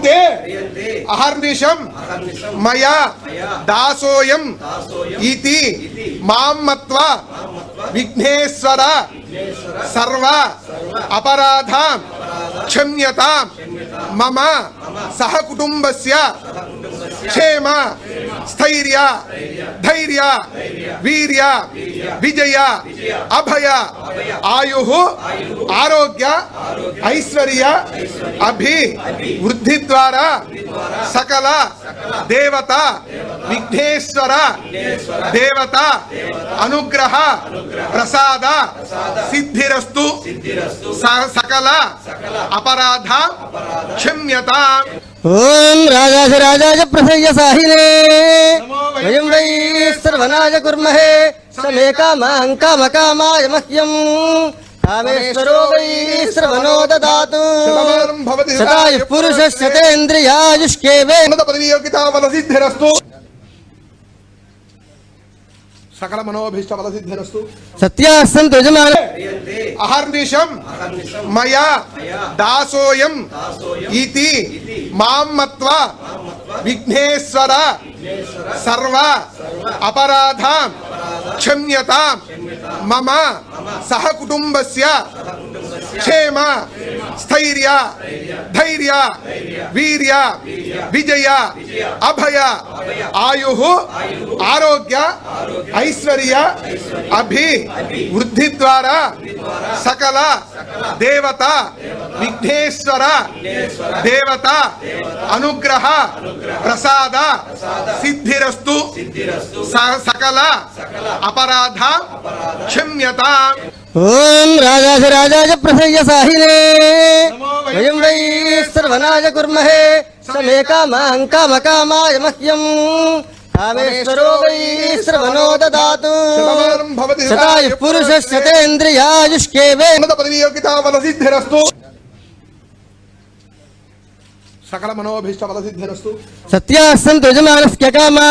क्रियन्ते अहर्निशं मया दासोऽयं इति मां मत्वा विघ्नेश्वर सर्व अपराधां क्षम्यतां मम सहकुटुम्बस्य क्षेम स्थैर्य धैर्य वीर्य विजय अभय आयुः आरोग्य ऐश्वर्य अभिवृद्धि द्वारा सकल देवता विघ्नेश्वर देवता अनुग्रह प्रसाद सिद्धिरस्तु सकल अपराध क्षम्यतां। ओम राजाधिराजाय प्रसय्य साहिने वयं वै सर्वनाय कुर्महे समे कामां कामकामाय मह्यं कामेश्वरो वै श्रवणो ददातु शतायुः पुरुषस्य तेन्द्रियायुष्केवे सिद्धिरस्तु सकल मनोभीष्ट फल सिद्धिरस्तु। सत्यासन्तु यजमान अहर्निशं मया दासोऽयं इति मां मत्वा विघ्नेश्वर सर्व अपराधां क्षम्यतां मम सहकुटुम्बस्य क्षेम स्थैर्य धैर्य वीर्य विजय अभय आयुः आरोग्य ऐश्वर्य अभिवृद्धि द्वारा सकल देवता विघ्नेश्वर देवता अनुग्रह प्रसाद सिद्धिरस्तु सकल अपराध क्षम्यतां। ओम राजाधिराजाय प्रसय्य साहिने वयं वै सर्वनाय कुर्महे समे कामां कामकामाय मह्यं कामेश्वरो वै श्रवणो ददातु शतायुः पुरुषस्य तेन्द्रियायुष्केवे सिद्धिरस्तु सकल मनोभीष्ट फल सिद्धिरस्तु। सत्यासन्तु यजमानस्य कामा